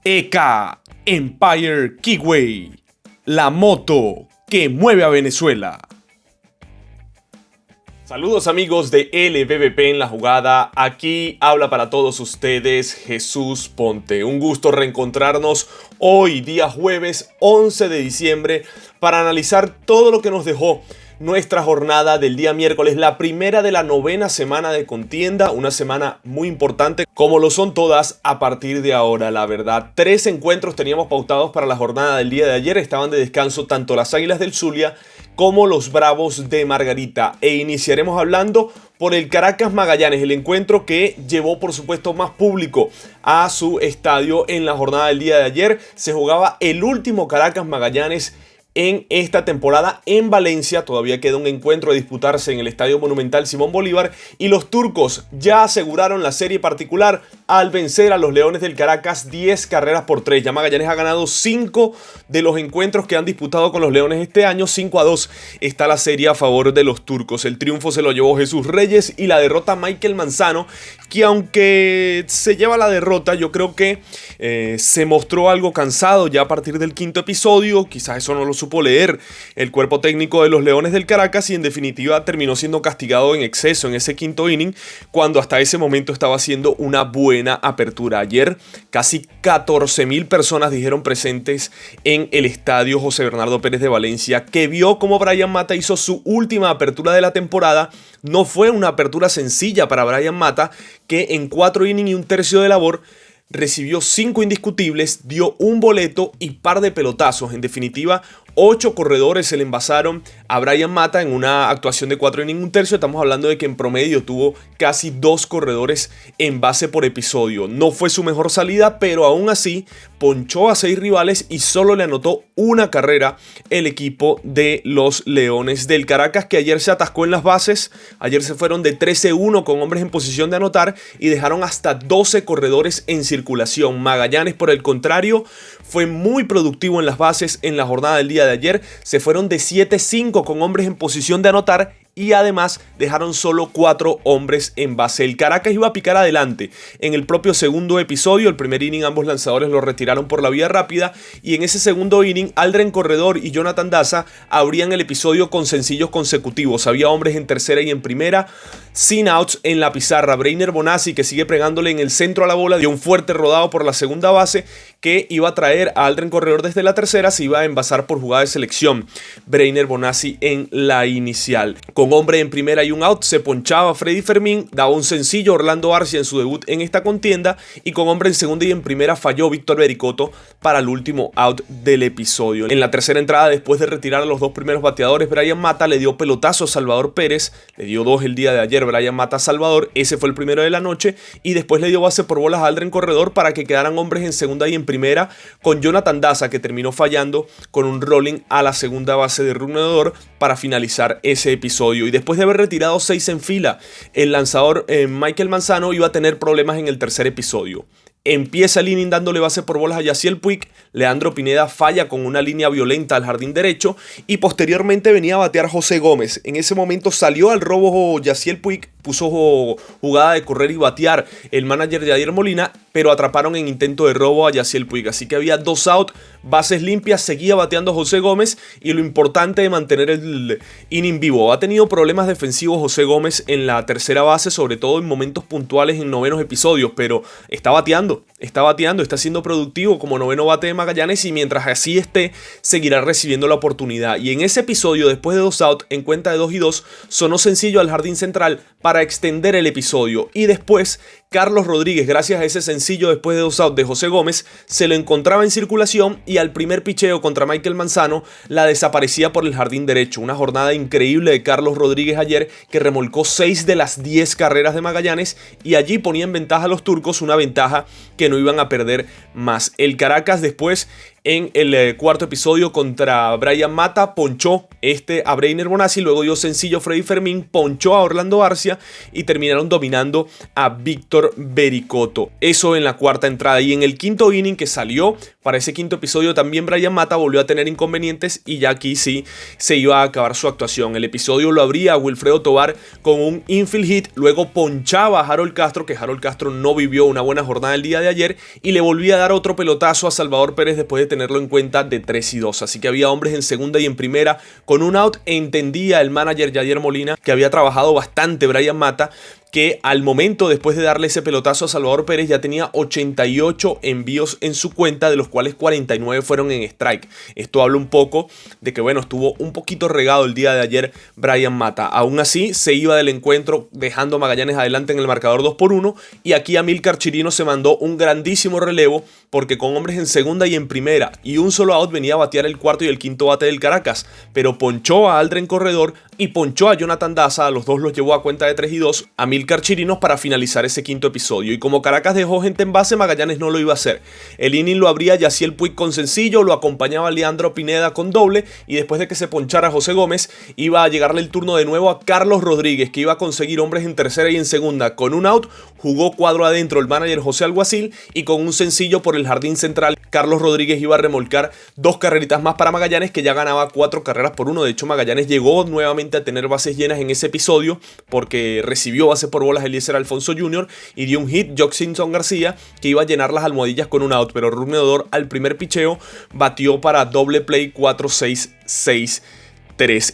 EK Empire Kiway, la moto que mueve a Venezuela. Saludos amigos de LBBP en la jugada, aquí habla para todos ustedes Jesús Ponte. Un gusto reencontrarnos hoy día jueves 11 de diciembre para analizar todo lo que nos dejó nuestra jornada del día miércoles, la primera de la 9ª semana de contienda, una semana muy importante como lo son todas a partir de ahora, la verdad. 3 encuentros teníamos pautados para la jornada del día de ayer, estaban de descanso tanto las Águilas del Zulia como los Bravos de Margarita, e iniciaremos hablando por el Caracas Magallanes, el encuentro que llevó por supuesto más público a su estadio en la jornada del día de ayer. Se jugaba el último Caracas Magallanes en esta temporada en Valencia. Todavía queda un encuentro a disputarse en el Estadio Monumental Simón Bolívar y los turcos ya aseguraron la serie particular al vencer a los Leones del Caracas 10 carreras por 3. Ya Magallanes ha ganado 5 de los encuentros que han disputado con los Leones este año. 5-2 está la serie a favor de los turcos. El triunfo se lo llevó Jesús Reyes y la derrota Michael Manzano, que aunque se lleva la derrota, yo creo que se mostró algo cansado ya a partir del 5º episodio. Quizás eso no lo supo leer el cuerpo técnico de los Leones del Caracas y en definitiva terminó siendo castigado en exceso en ese 5º inning, cuando hasta ese momento estaba haciendo una buena apertura. Ayer casi 14,000 personas dijeron presentes en el estadio José Bernardo Pérez de Valencia, que vio cómo Bryan Mata hizo su última apertura de la temporada. No fue una apertura sencilla para Bryan Mata, que en 4 innings y un tercio de labor recibió 5 indiscutibles, dio un boleto y par de pelotazos. En definitiva, 8 corredores se le envasaron a Bryan Mata en una actuación de 4 innings y un tercio. Estamos hablando de que en promedio tuvo casi 2 corredores en base por episodio. No fue su mejor salida, pero aún así ponchó a 6 rivales y solo le anotó una carrera el equipo de los Leones del Caracas, que ayer se atascó en las bases. Ayer se fueron de 13-1 con hombres en posición de anotar y dejaron hasta 12 corredores en circulación. Magallanes, por el contrario, fue muy productivo en las bases en la jornada del día de ayer. Se fueron de 7-5 con hombres en posición de anotar y además dejaron solo 4 hombres en base. El Caracas iba a picar adelante en el propio segundo episodio. El primer inning ambos lanzadores lo retiraron por la vía rápida y en ese segundo inning Aldren Corredor y Jonathan Daza abrían el episodio con sencillos consecutivos. Había hombres en tercera y en primera, sin outs en la pizarra. Breiner Bonazzi, que sigue pegándole en el centro a la bola, dio un fuerte rodado por la segunda base que iba a traer a Aldren Corredor desde la tercera. Se iba a envasar por jugada de selección Breiner Bonazzi en la inicial. Con hombre en primera y un out se ponchaba Freddy Fermín, daba un sencillo Orlando Arcia en su debut en esta contienda, y con hombre en segunda y en primera falló Víctor Vericoto para el último out del episodio. En la tercera entrada, después de retirar a los 2 primeros bateadores, Bryan Mata le dio pelotazo a Salvador Pérez, le dio 2 el día de ayer Bryan Mata a Salvador, ese fue el primero de la noche, y después le dio base por bolas a Aldren Corredor para que quedaran hombres en segunda y en primera, con Jonathan Daza, que terminó fallando con un rolling a la segunda base de Runedor para finalizar ese episodio. Y después de haber retirado 6 en fila, el lanzador Michael Manzano iba a tener problemas en el tercer episodio. Empieza el inning dándole base por bolas a Yaciel Puig. Leandro Pineda falla con una línea violenta al jardín derecho y posteriormente venía a batear José Gómez. En ese momento salió al robo Yaciel Puig, puso jugada de correr y batear el manager Yadier Molina, pero atraparon en intento de robo a Yaciel Puig. Así que había 2 outs, bases limpias, seguía bateando José Gómez, y lo importante de mantener el inning vivo. Ha tenido problemas defensivos José Gómez en la tercera base, sobre todo en momentos puntuales en novenos episodios, pero está bateando, está siendo productivo como noveno bate de Magallanes, y mientras así esté, seguirá recibiendo la oportunidad. Y en ese episodio, después de 2 outs, en cuenta de 2-2, sonó sencillo al jardín central para extender el episodio, y después Carlos Rodríguez, gracias a ese sencillo después de 2 outs de José Gómez, se lo encontraba en circulación y al primer picheo contra Michael Manzano la desaparecía por el jardín derecho. Una jornada increíble de Carlos Rodríguez ayer, que remolcó 6 de las 10 carreras de Magallanes y allí ponía en ventaja a los turcos, una ventaja que no iban a perder más. El Caracas después En el cuarto episodio contra Bryan Mata, ponchó a Breiner Bonazzi, luego dio sencillo Freddy Fermín, ponchó a Orlando Arcia y terminaron dominando a Víctor Vericoto. Eso en la cuarta entrada. Y en el quinto inning que salió para ese quinto episodio también Bryan Mata volvió a tener inconvenientes y ya aquí sí se iba a acabar su actuación. El episodio lo abría Wilfredo Tovar con un infield hit, luego ponchaba a Harold Castro, que Harold Castro no vivió una buena jornada el día de ayer, y le volvía a dar otro pelotazo a Salvador Pérez después de tenerlo en cuenta de 3-2. Así que había hombres en segunda y en primera con un out. Entendía el manager Yadier Molina que había trabajado bastante Bryan Mata, que al momento después de darle ese pelotazo a Salvador Pérez ya tenía 88 envíos en su cuenta, de los cuales 49 fueron en strike. Esto habla un poco de que bueno, estuvo un poquito regado el día de ayer Bryan Mata. Aún así se iba del encuentro dejando a Magallanes adelante en el marcador 2-1, y aquí Amílcar Chirino se mandó un grandísimo relevo porque con hombres en segunda y en primera y un solo out venía a batear el cuarto y el quinto bate del Caracas, pero ponchó a Aldren Corredor y ponchó a Jonathan Daza. A los dos los llevó a cuenta de 3-2 Amílcar Chirinos para finalizar ese quinto episodio. Y como Caracas dejó gente en base, Magallanes no lo iba a hacer. El inning lo abría Yaciel Puig con sencillo, lo acompañaba Leandro Pineda con doble, y después de que se ponchara José Gómez iba a llegarle el turno de nuevo a Carlos Rodríguez, que iba a conseguir hombres en tercera y en segunda. Con un out jugó cuadro adentro el manager José Alguacil, y con un sencillo por el jardín central Carlos Rodríguez iba a remolcar 2 carreritas más para Magallanes, que ya ganaba 4 carreras por 1. De hecho, Magallanes llegó nuevamente a tener bases llenas en ese episodio porque recibió base por bolas Eliezer Alfonso Jr. y dio un hit Joxinson García, que iba a llenar las almohadillas con un out, pero Rugner Odor al primer picheo batió para doble play 4-6-6-3.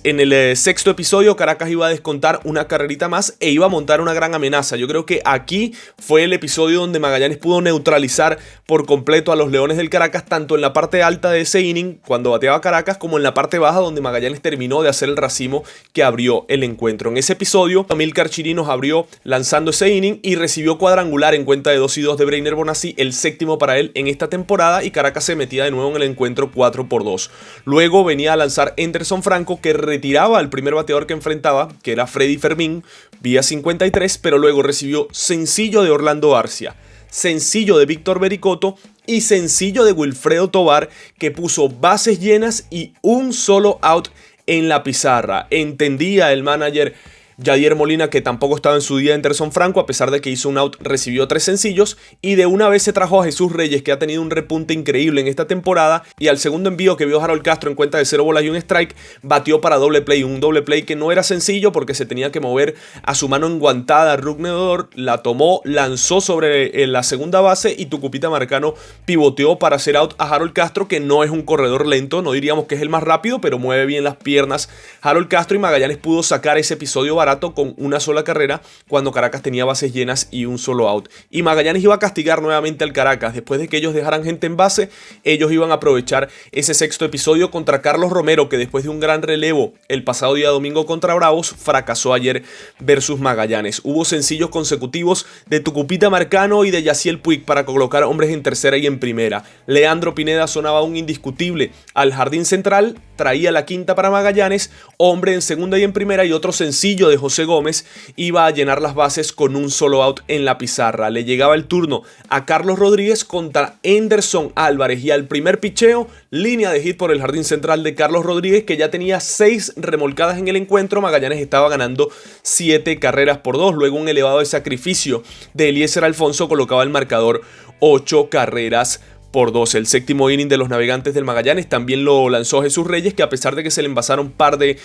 En el sexto episodio Caracas iba a descontar una carrerita más e iba a montar una gran amenaza. Yo creo que aquí fue el episodio donde Magallanes pudo neutralizar por completo a los Leones del Caracas, tanto en la parte alta de ese inning cuando bateaba Caracas como en la parte baja donde Magallanes terminó de hacer el racimo que abrió el encuentro. En ese episodio Amílcar Chirinos abrió lanzando ese inning y recibió cuadrangular en cuenta de 2-2 de Breiner Bonazzi, el séptimo para él en esta temporada, y Caracas se metía de nuevo en el encuentro 4-2. Luego venía a lanzar Anderson Franco, que retiraba al primer bateador que enfrentaba, que era Freddy Fermín, vía 53, pero luego recibió sencillo de Orlando Arcia, sencillo de Víctor Vericoto y sencillo de Wilfredo Tovar, que puso bases llenas y un solo out en la pizarra. Entendía el manager Yadier Molina que tampoco estaba en su día Anderson Franco, a pesar de que hizo un out, recibió 3 sencillos, y de una vez se trajo a Jesús Reyes, que ha tenido un repunte increíble en esta temporada, y al segundo envío que vio Harold Castro en cuenta de 0 bolas y un strike, batió para doble play, un doble play que no era sencillo porque se tenía que mover a su mano enguantada. Rugner Odor la tomó, lanzó sobre la segunda base y Tucupita Marcano pivoteó para hacer out a Harold Castro, que no es un corredor lento, no diríamos que es el más rápido, pero mueve bien las piernas Harold Castro, y Magallanes pudo sacar ese episodio barato con una sola carrera cuando Caracas tenía bases llenas y un solo out. Y Magallanes iba a castigar nuevamente al Caracas. Después de que ellos dejaran gente en base, ellos iban a aprovechar ese sexto episodio contra Carlos Romero, que después de un gran relevo el pasado día domingo contra Bravos, fracasó ayer versus Magallanes. Hubo sencillos consecutivos de Tucupita Marcano y de Yaciel Puig para colocar hombres en tercera y en primera. Leandro Pineda sonaba un indiscutible al jardín central, traía la quinta para Magallanes, hombre en segunda y en primera, y otro sencillo de José Gómez iba a llenar las bases con un solo out en la pizarra. Le llegaba el turno a Carlos Rodríguez contra Anderson Álvarez, y al primer picheo, línea de hit por el jardín central de Carlos Rodríguez, que ya tenía 6 remolcadas en el encuentro. Magallanes estaba ganando 7 carreras por 2. Luego un elevado de sacrificio de Eliezer Alfonso colocaba el marcador 8 carreras por 2. El séptimo inning de los Navegantes del Magallanes también lo lanzó Jesús Reyes, que a pesar de que se le envasaron un par de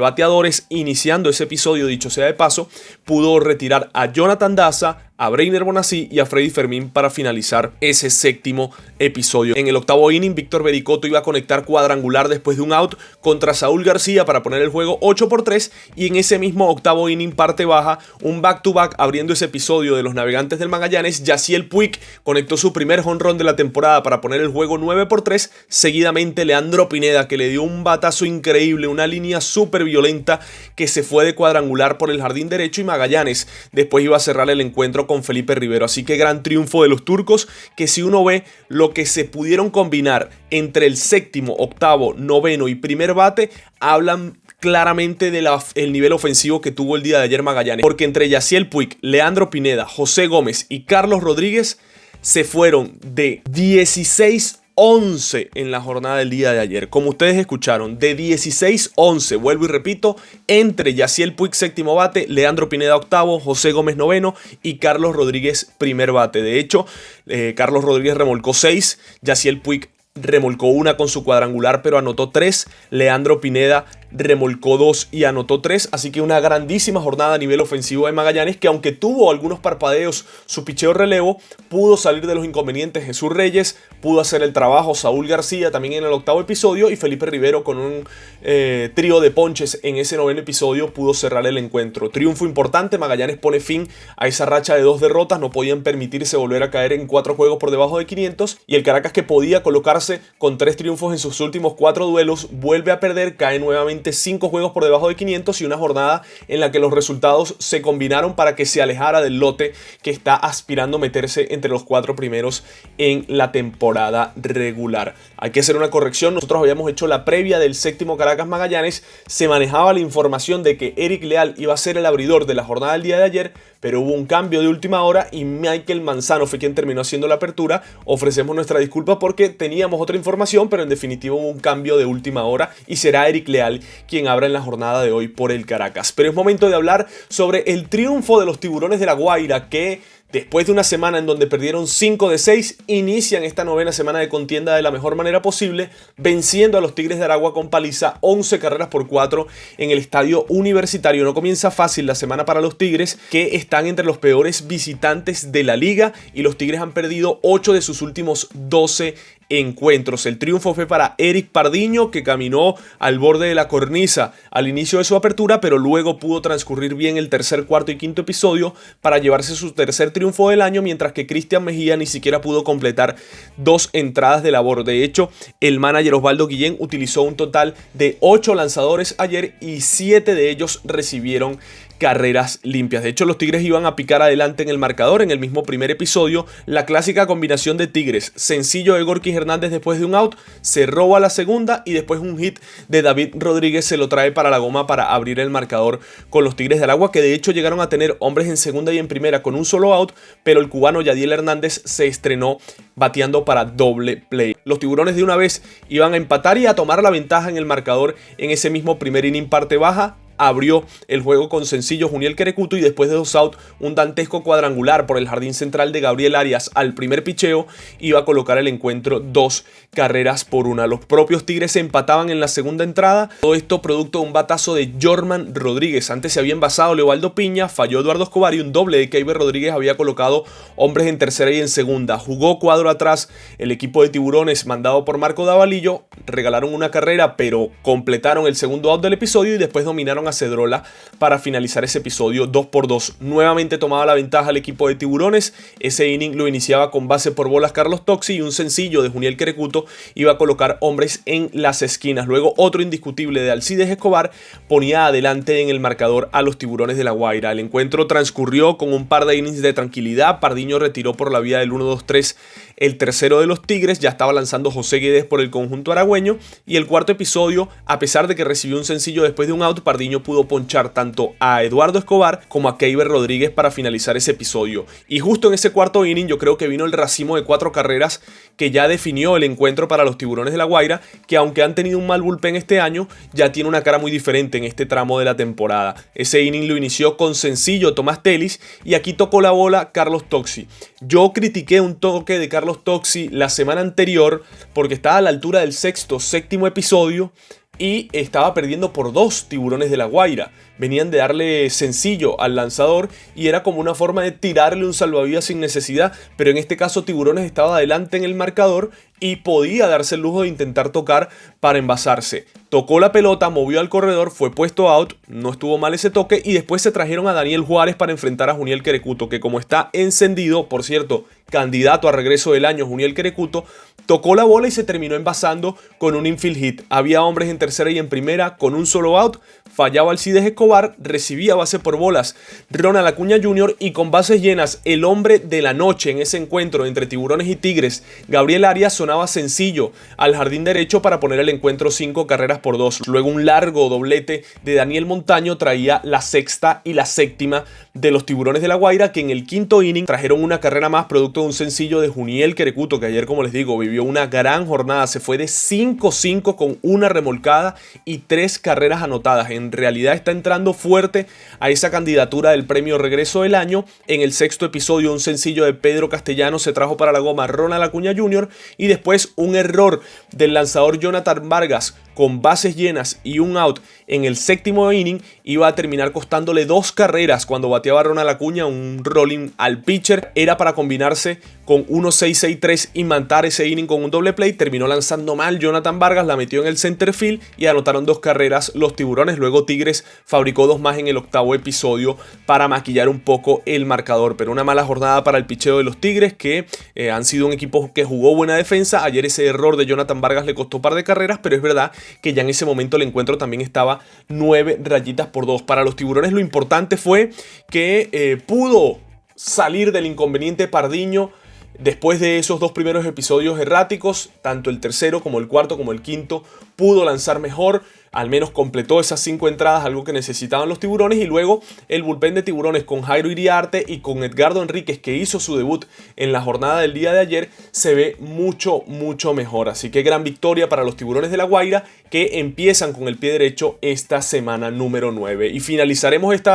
bateadores iniciando ese episodio, dicho sea de paso, pudo retirar a Jonathan Daza, a Breiner Bonazzi y a Freddy Fermín para finalizar ese séptimo episodio. En el octavo inning, Víctor Vericoto iba a conectar cuadrangular después de un out contra Saúl García para poner el juego 8-3, y en ese mismo octavo inning, parte baja, un back-to-back abriendo ese episodio de los Navegantes del Magallanes, Yaciel Puig conectó su primer jonrón de la temporada para poner el juego 9-3. Seguidamente Leandro Pineda, que le dio un batazo increíble, una línea súper violenta que se fue de cuadrangular por el jardín derecho, y Magallanes después iba a cerrar el encuentro con Felipe Rivero. Así que gran triunfo de los turcos, que si uno ve lo que se pudieron combinar entre el séptimo, octavo, noveno y primer bate, hablan claramente del nivel ofensivo que tuvo el día de ayer Magallanes, porque entre Yaciel Puig, Leandro Pineda, José Gómez y Carlos Rodríguez se fueron de 16 11 en la jornada del día de ayer. Como ustedes escucharon, de 16-11, vuelvo y repito, entre Yaciel Puig séptimo bate, Leandro Pineda octavo, José Gómez noveno y Carlos Rodríguez primer bate. De hecho, Carlos Rodríguez remolcó 6, Yaciel Puig remolcó una con su cuadrangular pero anotó 3, Leandro Pineda remolcó 2 y anotó 3, así que una grandísima jornada a nivel ofensivo de Magallanes, que aunque tuvo algunos parpadeos su picheo relevo, pudo salir de los inconvenientes. Jesús Reyes pudo hacer el trabajo, Saúl García también en el octavo episodio y Felipe Rivero con un trío de ponches en ese noveno episodio pudo cerrar el encuentro. Triunfo importante, Magallanes pone fin a esa racha de 2 derrotas, no podían permitirse volver a caer en 4 juegos por debajo de 500 y el Caracas, que podía colocarse con 3 triunfos en sus últimos 4 duelos, vuelve a perder, cae nuevamente 5 juegos por debajo de 500 y una jornada en la que los resultados se combinaron para que se alejara del lote que está aspirando a meterse entre los 4 primeros en la temporada regular. Hay que hacer una corrección, nosotros habíamos hecho la previa del séptimo Caracas Magallanes, se manejaba la información de que Eric Leal iba a ser el abridor de la jornada del día de ayer, pero hubo un cambio de última hora y Michael Manzano fue quien terminó haciendo la apertura. Ofrecemos nuestra disculpa porque teníamos otra información, pero en definitiva hubo un cambio de última hora y será Eric Leal quien abra en la jornada de hoy por el Caracas. Pero es momento de hablar sobre el triunfo de los Tiburones de La Guaira, que después de una semana en donde perdieron 5 de 6, inician esta novena semana de contienda de la mejor manera posible, venciendo a los Tigres de Aragua con paliza 11 carreras por 4 en el estadio Universitario. No comienza fácil la semana para los Tigres, que están entre los peores visitantes de la liga, y los Tigres han perdido 8 de sus últimos 12 encuentros. El triunfo fue para Eric Pardiño, que caminó al borde de la cornisa al inicio de su apertura, pero luego pudo transcurrir bien el tercer, cuarto y quinto episodio para llevarse su tercer triunfo del año, mientras que Cristian Mejía ni siquiera pudo completar 2 entradas de labor. De hecho, el manager Osvaldo Guillén utilizó un total de 8 lanzadores ayer y 7 de ellos recibieron carreras limpias. De hecho, los Tigres iban a picar adelante en el marcador en el mismo primer episodio. La clásica combinación de Tigres, sencillo de Gorky Hernández después de un out, se roba la segunda y después un hit de David Rodríguez se lo trae para la goma para abrir el marcador con los Tigres del Agua, que de hecho llegaron a tener hombres en segunda y en primera con un solo out, pero el cubano Yadiel Hernández se estrenó bateando para doble play. Los Tiburones de una vez iban a empatar y a tomar la ventaja en el marcador en ese mismo primer inning parte baja. Abrió el juego con sencillo Juniel Querecuto y después de 2 outs un dantesco cuadrangular por el jardín central de Gabriel Arias al primer picheo iba a colocar el encuentro 2 carreras por 1. Los propios Tigres se empataban en la segunda entrada, todo esto producto de un batazo de Jorman Rodríguez. Antes se había envasado Leobaldo Piña, falló Eduardo Escobar y un doble de Keiber Rodríguez había colocado hombres en tercera y en segunda. Jugó cuadro atrás el equipo de Tiburones mandado por Marco Davalillo, regalaron una carrera pero completaron el segundo out del episodio y después dominaron a Cedrola para finalizar ese episodio 2-2. Nuevamente tomaba la ventaja el equipo de Tiburones. Ese inning lo iniciaba con base por bolas Carlos Toxi y un sencillo de Juniel Querecuto iba a colocar hombres en las esquinas. Luego otro indiscutible de Alcides Escobar ponía adelante en el marcador a los Tiburones de La Guaira. El encuentro transcurrió con un par de innings de tranquilidad. Pardiño retiró por la vía del 1-2-3 el tercero de los Tigres, ya estaba lanzando José Guedes por el conjunto aragüeño, y el cuarto episodio, a pesar de que recibió un sencillo después de un out, Pardiño pudo ponchar tanto a Eduardo Escobar como a Keiber Rodríguez para finalizar ese episodio. Y justo en ese cuarto inning yo creo que vino el racimo de 4 carreras que ya definió el encuentro para los Tiburones de La Guaira, que aunque han tenido un mal bullpen este año, ya tiene una cara muy diferente en este tramo de la temporada. Ese inning lo inició con sencillo Tomás Telis y aquí tocó la bola Carlos Toxi. Yo critiqué un toque de Carlos Toxi la semana anterior porque estaba a la altura del sexto, séptimo episodio y estaba perdiendo por 2 Tiburones de La Guaira. Venían de darle sencillo al lanzador y era como una forma de tirarle un salvavidas sin necesidad, pero en este caso Tiburones estaba adelante en el marcador y podía darse el lujo de intentar tocar para envasarse. Tocó la pelota, movió al corredor, fue puesto out, no estuvo mal ese toque y después se trajeron a Daniel Juárez para enfrentar a Juniel Querecuto, que como está encendido, por cierto, candidato a regreso del año Juniel Querecuto, tocó la bola y se terminó envasando con un infield hit. Había hombres en tercera y en primera con un solo out, fallaba Alcides Escobar, recibía base por bolas Ronald Acuña Jr. y con bases llenas, el hombre de la noche en ese encuentro entre Tiburones y Tigres, Gabriel Arias, sonaba sencillo al jardín derecho para poner el encuentro 5 carreras por 2. Luego un largo doblete de Daniel Montaño traía la sexta y la séptima de los Tiburones de La Guaira, que en el quinto inning trajeron una carrera más producto de un sencillo de Juniel Querecuto, que ayer, como les digo, vivió una gran jornada. Se fue de 5-5 con una remolcada y 3 carreras anotadas. En realidad está entrando fuerte a esa candidatura del premio Regreso del Año. En el sexto episodio, un sencillo de Pedro Castellano se trajo para la goma Ronald Acuña Jr. y después un error del lanzador Jonathan Vargas con bases llenas y un out en el séptimo inning iba a terminar costándole 2 carreras cuando bateaba Ronald Acuña, un rolling al pitcher. Era para combinarse con 1-6-6-3 y matar ese inning con un doble play. Terminó lanzando mal Jonathan Vargas, la metió en el center field y anotaron 2 carreras los Tiburones. Luego Tigres fabricó 2 más en el octavo episodio para maquillar un poco el marcador. Pero una mala jornada para el picheo de los Tigres, que han sido un equipo que jugó buena defensa. Ayer ese error de Jonathan Vargas le costó un par de carreras, pero es verdad que ya en ese momento el encuentro también estaba 9 rayitas por 2. Para los Tiburones lo importante fue que pudo salir del inconveniente Pardiño después de esos 2 primeros episodios erráticos. Tanto el tercero como el cuarto como el quinto pudo lanzar mejor. Al menos completó esas 5 entradas, algo que necesitaban los Tiburones. Y luego el bullpen de Tiburones con Jairo Iriarte y con Edgardo Enríquez, que hizo su debut en la jornada del día de ayer, se ve mucho mejor. Así que gran victoria para los Tiburones de La Guaira, que empiezan con el pie derecho esta semana número 9. Y finalizaremos este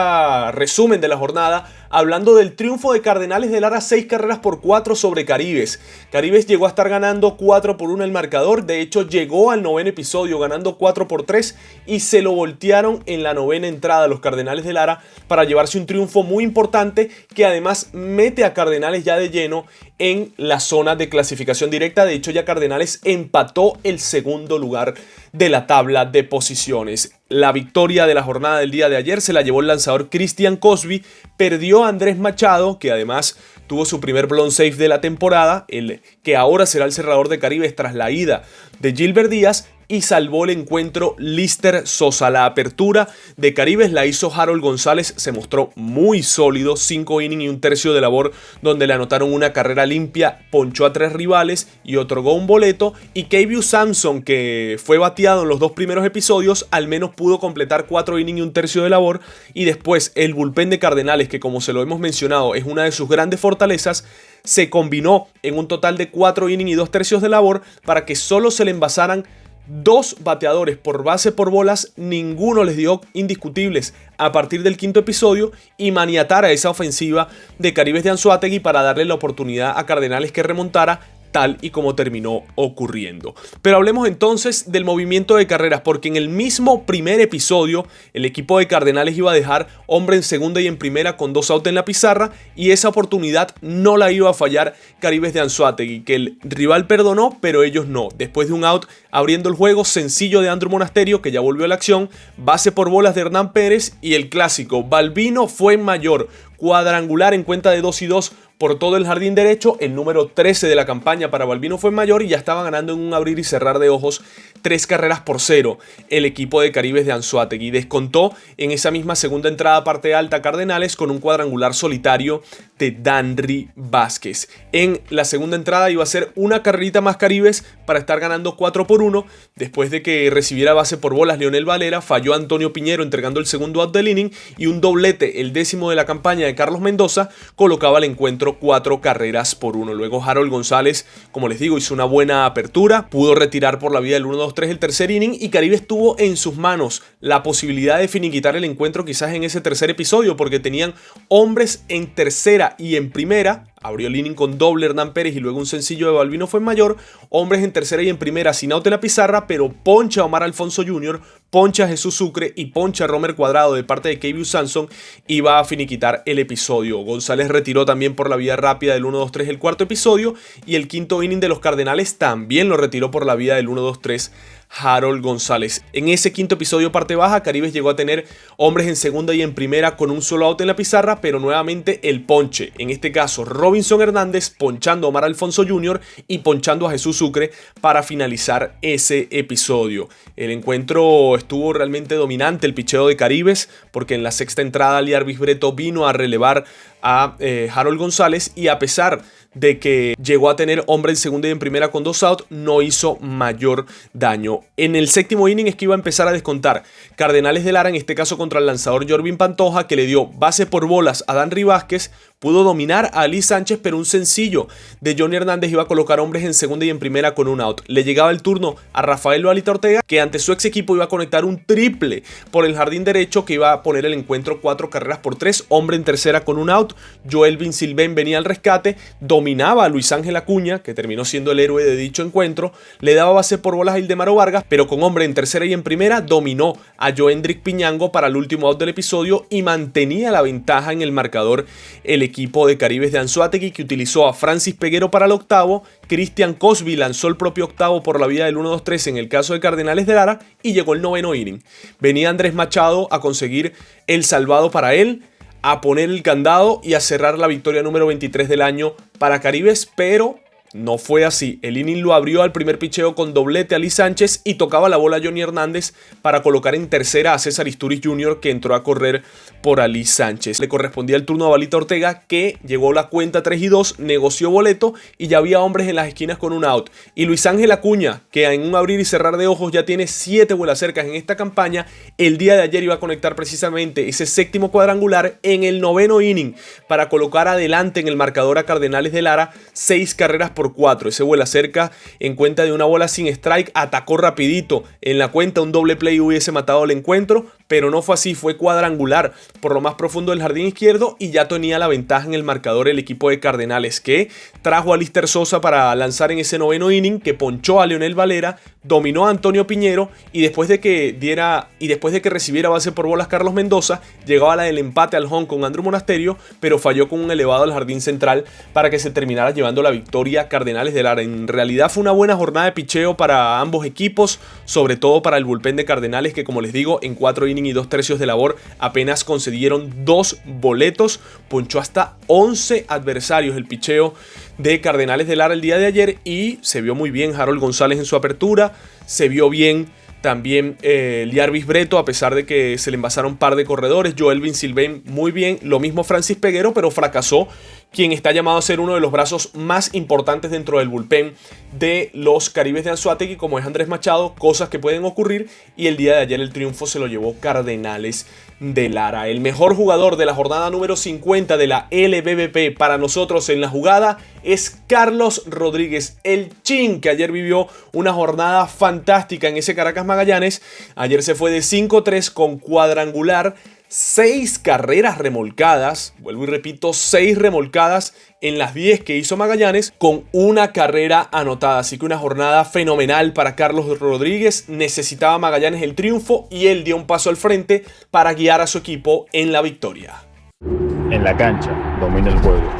resumen de la jornada hablando del triunfo de Cardenales de Lara, 6 carreras por 4 sobre Caribes. Caribes llegó a estar ganando 4-1 el marcador. De hecho, llegó al noveno episodio ganando 4-3 y se lo voltearon en la novena entrada los Cardenales de Lara para llevarse un triunfo muy importante, que además mete a Cardenales ya de lleno en la zona de clasificación directa. De hecho, ya Cardenales empató el segundo lugar de la tabla de posiciones. La victoria de la jornada del día de ayer se la llevó el lanzador Christian Cosby. Perdió a Andrés Machado, que además tuvo su primer blown safe de la temporada, el que ahora será el cerrador de Caribes tras la ida de Gilbert Díaz. Y salvó el encuentro Lister Sosa. La apertura de Caribes la hizo Harold González, se mostró muy sólido, 5 innings y un tercio de labor, donde le anotaron una carrera limpia, ponchó a 3 rivales y otorgó un boleto. Y Keivu Sampson, que fue bateado en los 2 primeros episodios, al menos pudo completar 4 innings y un tercio de labor. Y después el bullpen de Cardenales, que como se lo hemos mencionado es una de sus grandes fortalezas, se combinó en un total de 4 innings y 2 tercios de labor para que solo se le envasaran 2 bateadores por base por bolas. Ninguno les dio indiscutibles a partir del quinto episodio y maniatar a esa ofensiva de Caribes de Anzoátegui para darle la oportunidad a Cardenales que remontara, tal y como terminó ocurriendo. Pero hablemos entonces del movimiento de carreras, porque en el mismo primer episodio el equipo de Cardenales iba a dejar hombre en segunda y en primera con 2 outs en la pizarra, y esa oportunidad no la iba a fallar Caribes de Anzoátegui, que el rival perdonó pero ellos no. Después de un out abriendo el juego, sencillo de Andrew Monasterio, que ya volvió a la acción, base por bolas de Hernán Pérez y el clásico Balbino fue mayor, cuadrangular en cuenta de 2-2 por todo el jardín derecho, el número 13 de la campaña para Balbino Fuenmayor, y ya estaba ganando en un abrir y cerrar de ojos 3 carreras por 0 el equipo de Caribes de Anzoátegui. Descontó en esa misma segunda entrada parte alta Cardenales con un cuadrangular solitario de Danry Vázquez. En la segunda entrada iba a ser una carrerita más Caribes para estar ganando 4-1. Después de que recibiera base por bolas Leonel Valera, falló Antonio Piñero entregando el segundo out del inning, y un doblete, el 10º de la campaña de Carlos Mendoza, colocaba el encuentro 4 carreras por 1. Luego Harold González, como les digo, hizo una buena apertura, pudo retirar por la vía del 1-2-3 el tercer inning, y Caribes tuvo en sus manos la posibilidad de finiquitar el encuentro quizás en ese tercer episodio, porque tenían hombres en tercera y en primera. Abrió el inning con doble Hernán Pérez y luego un sencillo de Balbino Fuenmayor. Hombres en tercera y en primera sin out en la pizarra, pero poncha a Omar Alfonso Jr., poncha a Jesús Sucre y poncha a Romer Cuadrado de parte de Keivu Sampson, y va a finiquitar el episodio. González retiró también por la vía rápida del 1-2-3 el cuarto episodio, y el quinto inning de los Cardenales también lo retiró por la vía del 1-2-3 Harold González. En ese quinto episodio parte baja, Caribes llegó a tener hombres en segunda y en primera con un solo out en la pizarra, pero nuevamente el ponche. En este caso, Robinson Hernández ponchando a Omar Alfonso Jr. y ponchando a Jesús Sucre para finalizar ese episodio. El encuentro estuvo realmente dominante, el picheo de Caribes, porque en la sexta entrada Liarvis Breto vino a relevar a Harold González, y a pesar de que llegó a tener hombre en segunda y en primera con 2 outs, no hizo mayor daño. En el séptimo inning es que iba a empezar a descontar Cardenales de Lara, en este caso contra el lanzador Jorvin Pantoja, que le dio base por bolas a Danry Vázquez. Pudo dominar a Ali Sánchez, pero un sencillo de Johnny Hernández iba a colocar hombres en segunda y en primera con un out. Le llegaba el turno a Rafael Loalita Ortega, que ante su ex equipo iba a conectar un triple por el jardín derecho que iba a poner el encuentro 4 carreras por 3, hombre en tercera con un out. Joelvin Silvén venía al rescate, dominaba a Luis Ángel Acuña, que terminó siendo el héroe de dicho encuentro, le daba base por bolas a Ildemaro Vargas, pero con hombre en tercera y en primera dominó a Joendrick Piñango para el último out del episodio y mantenía la ventaja en el marcador el equipo de Caribes de Anzoátegui, que utilizó a Francis Peguero para el octavo. Christian Cosby lanzó el propio octavo por la vía del 1-2-3 en el caso de Cardenales de Lara, y llegó el noveno inning. Venía Andrés Machado a conseguir el salvado para él, a poner el candado y a cerrar la victoria número 23 del año para Caribes, pero no fue así. El inning lo abrió al primer picheo con doblete a Ali Sánchez y tocaba la bola a Johnny Hernández para colocar en tercera a César Isturiz Jr., que entró a correr por Ali Sánchez. Le correspondía el turno a Balita Ortega, que llegó la cuenta 3-2, negoció boleto y ya había hombres en las esquinas con un out. Y Luis Ángel Acuña, que en un abrir y cerrar de ojos ya tiene 7 vuelas cercas en esta campaña, el día de ayer iba a conectar precisamente ese séptimo cuadrangular en el noveno inning para colocar adelante en el marcador a Cardenales de Lara 6 carreras por 4. Ese vuela cerca en cuenta de una bola sin strike, atacó rapidito en la cuenta, un doble play hubiese matado el encuentro, pero no fue así, fue cuadrangular por lo más profundo del jardín izquierdo y ya tenía la ventaja en el marcador el equipo de Cardenales, que trajo a Lister Sosa para lanzar en ese noveno inning, que ponchó a Leonel Valera, dominó a Antonio Piñero y después de que recibiera base por bolas Carlos Mendoza, llegaba la del empate al home con Andrew Monasterio, pero falló con un elevado al jardín central para que se terminara llevando la victoria Cardenales de Lara. En realidad fue una buena jornada de picheo para ambos equipos, sobre todo para el bullpen de Cardenales, que como les digo, en 4 innings y 2/3 de labor apenas concedieron 2 boletos, ponchó hasta 11 adversarios el picheo de Cardenales de Lara el día de ayer, y se vio muy bien Harold González en su apertura, se vio bien también Liarvis Breto, a pesar de que se le envasaron un par de corredores. Joelvin Silvén muy bien, lo mismo Francis Peguero, pero fracasó quien está llamado a ser uno de los brazos más importantes dentro del bullpen de los Caribes de Anzoátegui, como es Andrés Machado. Cosas que pueden ocurrir, y el día de ayer el triunfo se lo llevó Cardenales de Lara. El mejor jugador de la jornada número 50 de la LBBP para nosotros en la jugada es Carlos Rodríguez, el Chin, que ayer vivió una jornada fantástica en ese Caracas Magallanes. Ayer se fue de 5-3 con cuadrangular, 6 carreras remolcadas, vuelvo y repito, 6 remolcadas en las 10 que hizo Magallanes, con una carrera anotada. Así que una jornada fenomenal para Carlos Rodríguez. Necesitaba Magallanes el triunfo y él dio un paso al frente para guiar a su equipo en la victoria. En la cancha domino el juego,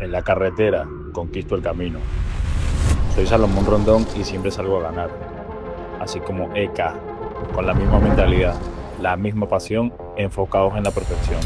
en la carretera conquisto el camino. Soy Salomón Rondón y siempre salgo a ganar, así como EK, con la misma mentalidad, la misma pasión, enfocados en la perfección.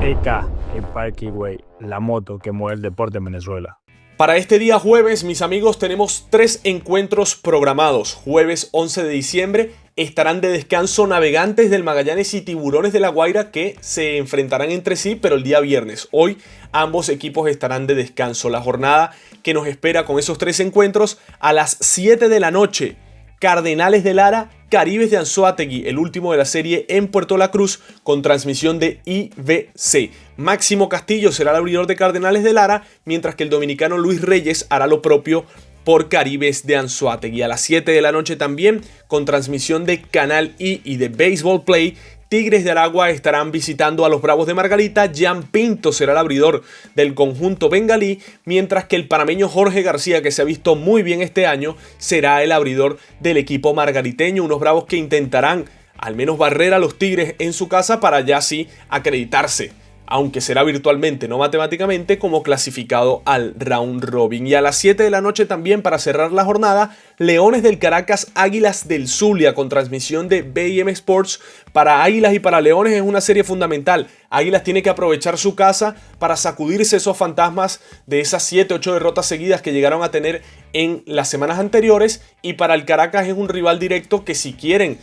EK, el Parkway, la moto que mueve el deporte en Venezuela. Para este día jueves, mis amigos, tenemos 3 encuentros programados. Jueves 11 de diciembre estarán de descanso Navegantes del Magallanes y Tiburones de La Guaira, que se enfrentarán entre sí, pero el día viernes. Hoy ambos equipos estarán de descanso. La jornada que nos espera con esos 3 encuentros: a las 7 de la noche, Cardenales de Lara, Caribes de Anzoátegui, el último de la serie en Puerto La Cruz, con transmisión de IBC. Máximo Castillo será el abridor de Cardenales de Lara, mientras que el dominicano Luis Reyes hará lo propio por Caribes de Anzoátegui. A las 7 de la noche también, con transmisión de Canal I y de Baseball Play, Tigres de Aragua estarán visitando a los Bravos de Margarita. Jan Pinto será el abridor del conjunto bengalí, mientras que el panameño Jorge García, que se ha visto muy bien este año, será el abridor del equipo margariteño. Unos Bravos que intentarán al menos barrer a los Tigres en su casa para ya así acreditarse aunque será virtualmente, no matemáticamente, como clasificado al round robin. Y a las 7 de la noche también, para cerrar la jornada, Leones del Caracas, Águilas del Zulia, con transmisión de BM Sports. Para Águilas y para Leones es una serie fundamental. Águilas tiene que aprovechar su casa para sacudirse esos fantasmas de esas 7-8 derrotas seguidas que llegaron a tener en las semanas anteriores. Y para el Caracas es un rival directo que, si quieren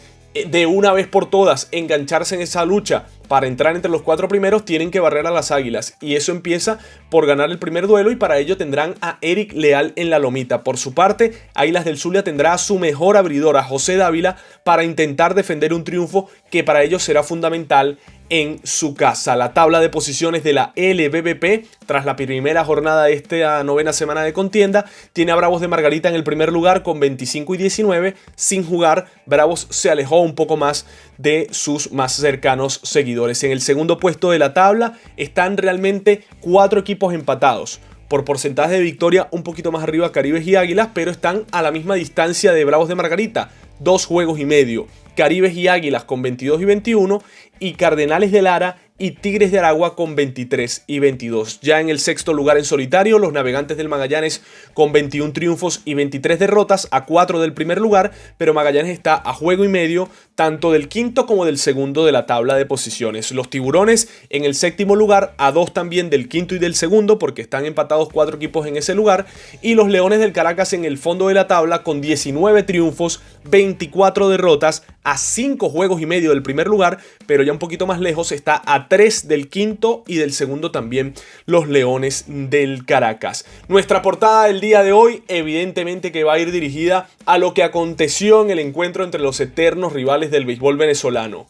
de una vez por todas engancharse en esa lucha para entrar entre los 4 primeros, tienen que barrer a las Águilas, y eso empieza por ganar el primer duelo, y para ello tendrán a Eric Leal en la lomita. Por su parte, Águilas del Zulia tendrá a su mejor abridor, a José Dávila, para intentar defender un triunfo que para ellos será fundamental en su casa. La tabla de posiciones de la LVP, tras la primera jornada de esta novena semana de contienda, tiene a Bravos de Margarita en el primer lugar con 25 y 19. Sin jugar, Bravos se alejó un poco más de sus más cercanos seguidores. En el segundo puesto de la tabla están realmente 4 equipos empatados. Por porcentaje de victoria un poquito más arriba Caribes y Águilas, pero están a la misma distancia de Bravos de Margarita, 2 juegos y medio. Caribes y Águilas con 22 y 21, y Cardenales de Lara y Tigres de Aragua con 23 y 22. Ya en el sexto lugar en solitario, los Navegantes del Magallanes con 21 triunfos y 23 derrotas, a 4 del primer lugar, pero Magallanes está a juego y medio tanto del quinto como del segundo de la tabla de posiciones. Los Tiburones en el séptimo lugar, a 2 también del quinto y del segundo, porque están empatados 4 equipos en ese lugar, y los Leones del Caracas en el fondo de la tabla con 19 triunfos, 24 derrotas, a 5 juegos y medio del primer lugar, pero ya un poquito más lejos, está a 3 del quinto y del segundo también los Leones del Caracas. Nuestra portada del día de hoy, evidentemente que va a ir dirigida a lo que aconteció en el encuentro entre los eternos rivales del béisbol venezolano.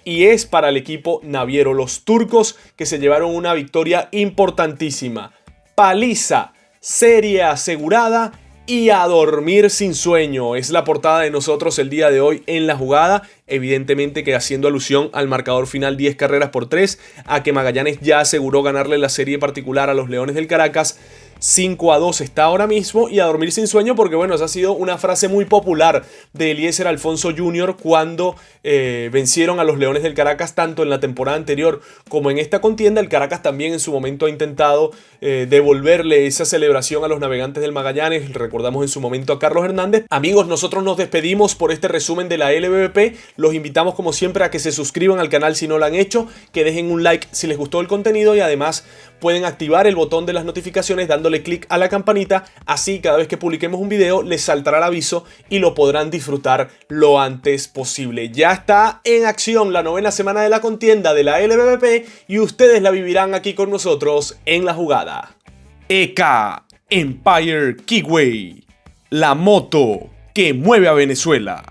Y es para el equipo naviero, los turcos, que se llevaron una victoria importantísima. Paliza, serie asegurada y a dormir sin sueño. Es la portada de nosotros el día de hoy en La Jugada. Evidentemente que haciendo alusión al marcador final 10 carreras por 3, a que Magallanes ya aseguró ganarle la serie particular a los Leones del Caracas. 5-2 está ahora mismo, y a dormir sin sueño porque, bueno, esa ha sido una frase muy popular de Eliezer Alfonso Jr. cuando vencieron a los Leones del Caracas, tanto en la temporada anterior como en esta contienda. El Caracas también en su momento ha intentado devolverle esa celebración a los Navegantes del Magallanes. Recordamos en su momento a Carlos Hernández. Amigos, nosotros nos despedimos por este resumen de la LVP. Los invitamos como siempre a que se suscriban al canal si no lo han hecho, que dejen un like si les gustó el contenido, y además pueden activar el botón de las notificaciones dándole clic a la campanita. Así cada vez que publiquemos un video les saltará el aviso y lo podrán disfrutar lo antes posible. Ya está en acción la novena semana de la contienda de la LVP, y ustedes la vivirán aquí con nosotros en La Jugada. EK Empire Keyway, la moto que mueve a Venezuela.